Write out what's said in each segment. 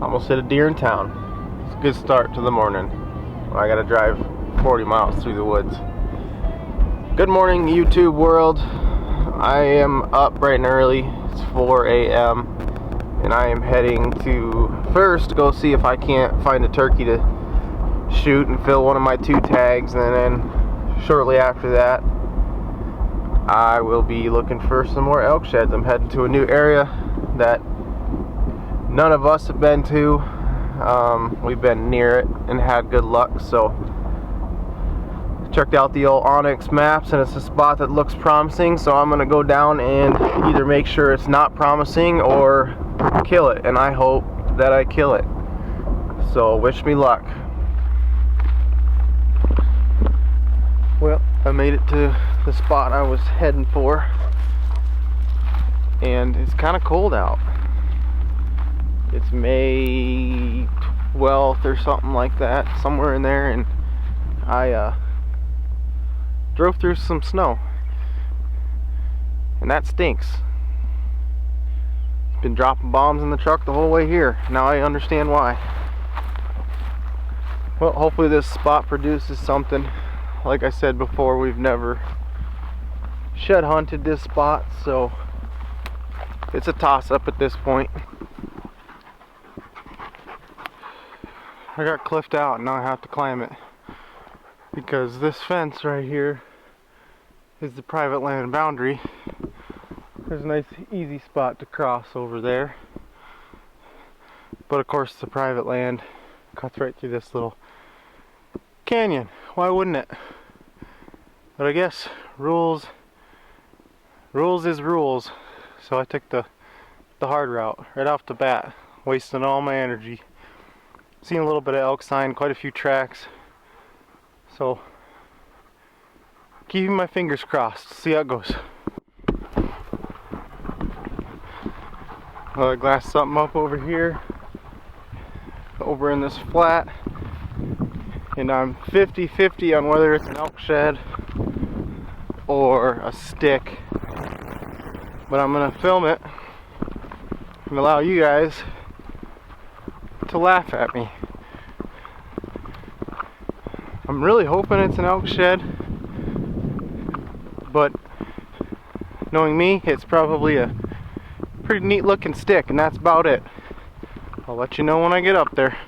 Almost hit a deer in town. It's a good start to the morning. I gotta drive 40 miles through the woods. Good morning, YouTube world. I am up bright and early. It's 4 a.m. and I am heading to first go see if I can't find a turkey to shoot and fill one of my 2 tags, and then shortly after that I will be looking for some more elk sheds. I'm heading to a new area that none of us have been to. We've been near it and had good luck, so checked out the old Onyx maps and it's a spot that looks promising, so I'm gonna go down and either make sure it's not promising or kill it, and I hope that I kill it. So wish me luck. Well, I made it to the spot I was heading for, and it's kind of cold out. It's May 12th or something like that, somewhere in there, and I drove through some snow, and that stinks. Been dropping bombs in the truck the whole way here. Now I understand why. Well, hopefully this spot produces something. Like I said before, we've never shed hunted this spot, so it's a toss-up at this point. I got cliffed out and now I have to climb it because this fence right here is the private land boundary. There's a nice easy spot to cross over there, but of course the private land cuts right through this little canyon. Why wouldn't it? But I guess rules is rules, so I took the hard route right off the bat, wasting all my energy. Seen a little bit of elk sign, quite a few tracks, so keeping my fingers crossed. See how it goes. I glassed something up over here, over in this flat, and I'm 50-50 on whether it's an elk shed or a stick, but I'm gonna film it and allow you guys to laugh at me. I'm really hoping it's an elk shed, but knowing me, it's probably a pretty neat looking stick, and that's about it. I'll let you know when I get up there.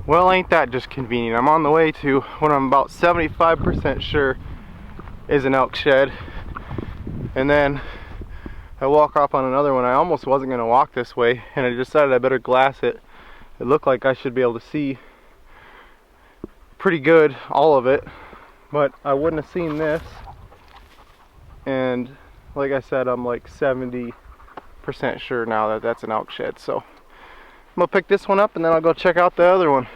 Well, ain't that just convenient? I'm on the way to what I'm about 75% sure is an elk shed, and then I walk off on another one. I almost wasn't going to walk this way, and I decided I better glass it. It looked like I should be able to see pretty good, all of it, but I wouldn't have seen this. And like I said, I'm like 70% sure now that that's an elk shed. So I'm gonna pick this one up and then I'll go check out the other one.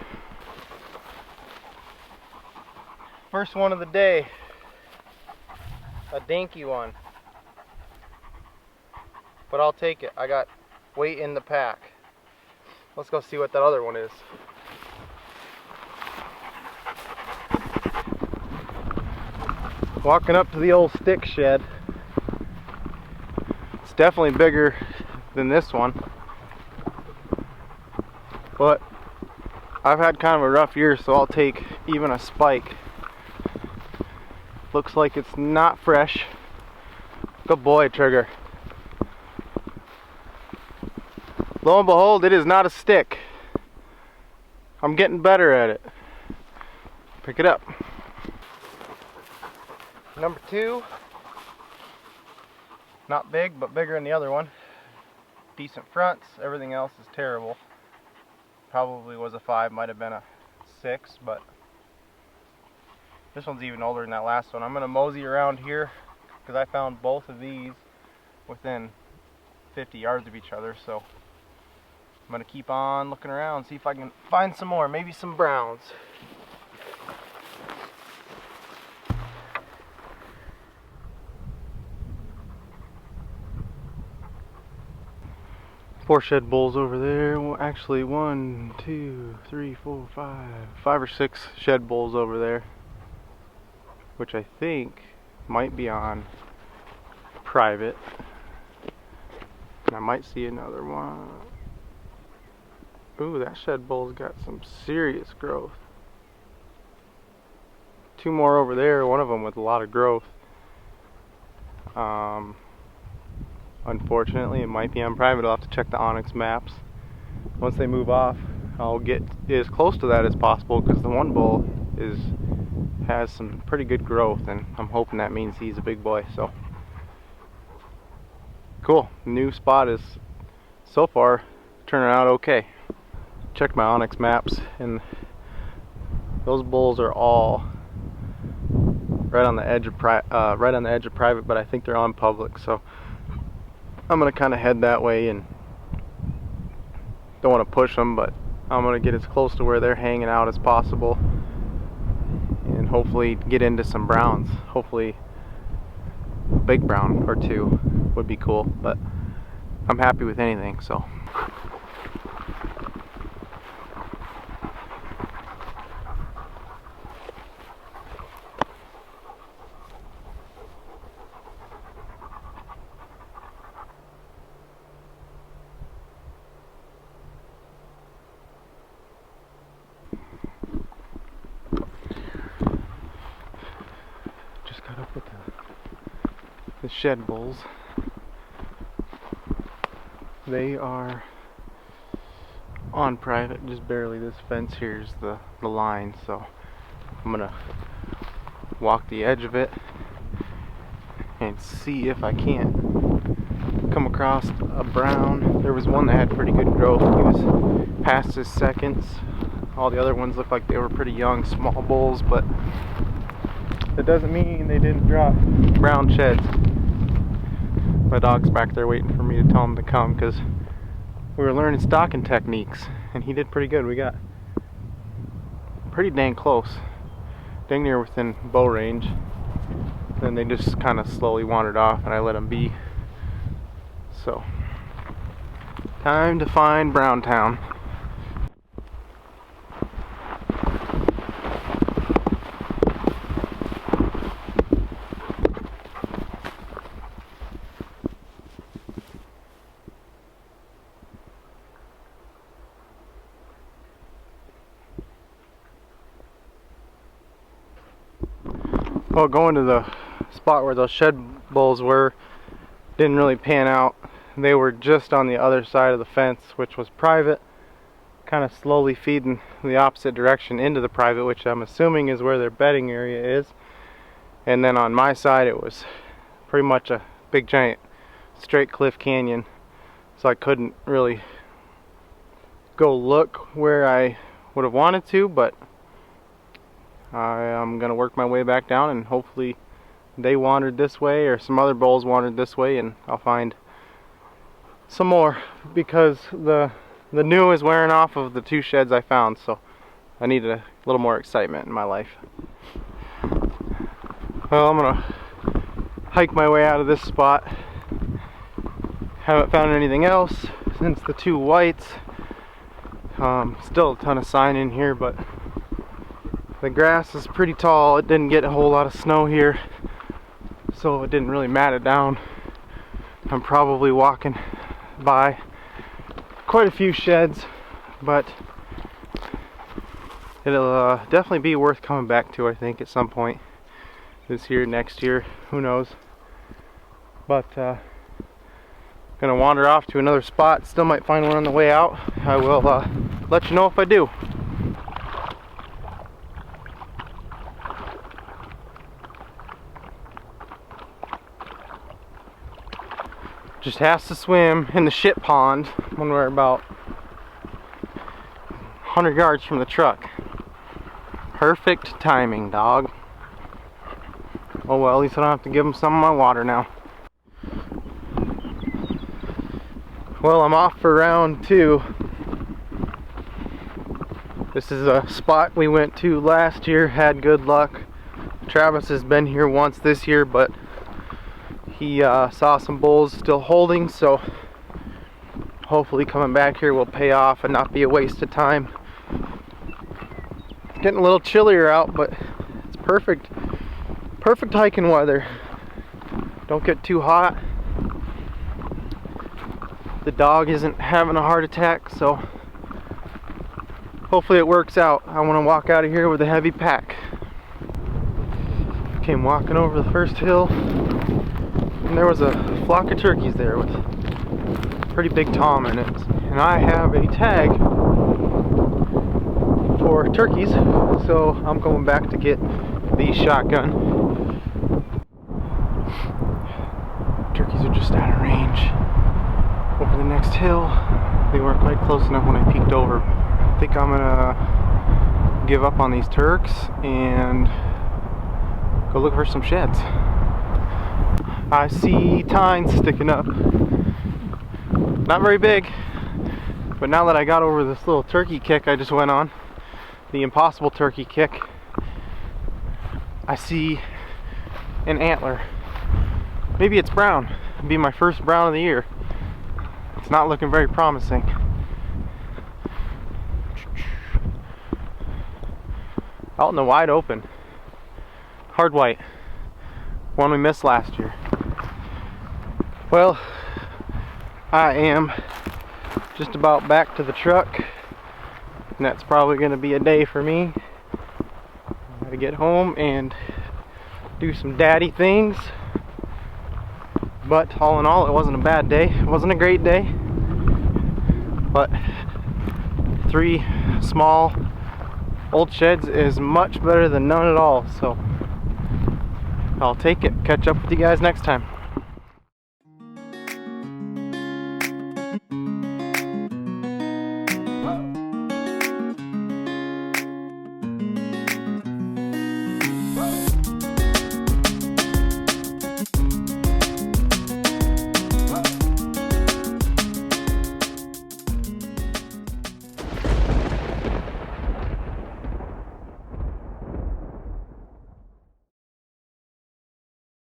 First one of the day, a dinky one, but I'll take it. I got weight in the pack. Let's go see what that other one is. Walking up to the old stick shed. It's definitely bigger than this one, but I've had kind of a rough year, so I'll take even a spike. Looks like it's not fresh. Good boy, Trigger. Lo and behold, it is not a stick. I'm getting better at it. Pick it up. Number 2. Not big, but bigger than the other one. Decent fronts. Everything else is terrible. Probably was a 5, might have been a 6, but this one's even older than that last one. I'm going to mosey around here because I found both of these within 50 yards of each other, so I'm going to keep on looking around, see if I can find some more, maybe some browns. Four shed bulls over there. Well, actually 1, 2, 3, 4, 5 or 6 shed bulls over there, which I think might be on private. And I might see another one. Ooh, that shed bull's got some serious growth. Two more over there, one of them with a lot of growth. Unfortunately, it might be on private. I'll have to check the Onyx maps. Once they move off, I'll get as close to that as possible, because the one bull has some pretty good growth, and I'm hoping that means he's a big boy. So cool. New spot is so far turning out okay. Check my Onyx maps, and those bulls are all right on the edge of private, but I think they're on public, so I'm gonna kind of head that way, and don't want to push them, but I'm gonna get as close to where they're hanging out as possible, and hopefully get into some browns. Hopefully a big brown or two would be cool, but I'm happy with anything. So just got up with the shed bulls. They are on private, just barely. This fence here is the line, so I'm gonna walk the edge of it and see if I can't come across a brown. There was one that had pretty good growth. He was past his seconds. All the other ones looked like they were pretty young, small bulls, but that doesn't mean they didn't drop brown sheds. My dog's back there waiting for me to tell him to come, because we were learning stalking techniques, and he did pretty good. We got pretty dang close, dang near within bow range. Then they just kind of slowly wandered off, and I let them be. So, time to find Browntown. Well, going to the spot where those shed bulls were didn't really pan out. They were just on the other side of the fence, which was private, kind of slowly feeding the opposite direction into the private, which I'm assuming is where their bedding area is. And then on my side it was pretty much a big giant straight cliff canyon, so I couldn't really go look where I would have wanted to, but I'm gonna work my way back down, and hopefully they wandered this way, or some other bulls wandered this way, and I'll find some more, because the new is wearing off of the two sheds I found, so I need a little more excitement in my life. Well, I'm gonna hike my way out of this spot. Haven't found anything else since the two whites. Still a ton of sign in here, but the grass is pretty tall. It didn't get a whole lot of snow here, so it didn't really mat it down. I'm probably walking by quite a few sheds, but it'll definitely be worth coming back to, I think, at some point this year, next year, who knows. But gonna wander off to another spot. Still might find one on the way out. I will let you know if I do. Just has to swim in the shit pond when we're about 100 yards from the truck. Perfect timing, dog. Oh well, at least I don't have to give him some of my water now. Well, I'm off for round 2. This is a spot we went to last year, had good luck. Travis has been here once this year, but he saw some bulls still holding, so hopefully coming back here will pay off and not be a waste of time. It's getting a little chillier out, but it's perfect hiking weather. Don't get too hot. The dog isn't having a heart attack, so hopefully it works out. I want to walk out of here with a heavy pack. Came walking over the first hill, and there was a flock of turkeys there with a pretty big tom in it. And I have a tag for turkeys, so I'm going back to get the shotgun. Turkeys are just out of range. Over the next hill, they weren't quite close enough when I peeked over. I think I'm gonna give up on these turks and go look for some sheds. I see tines sticking up. Not very big, but now that I got over this little turkey kick I just went on, the impossible turkey kick, I see an antler. Maybe it's brown. It'll be my first brown of the year. It's not looking very promising. Out in the wide open. Hard white. One we missed last year. Well, I am just about back to the truck, and that's probably going to be a day for me. I gotta get home and do some daddy things. But all in all, it wasn't a bad day. It wasn't a great day, but 3 small old sheds is much better than none at all. So I'll take it. Catch up with you guys next time.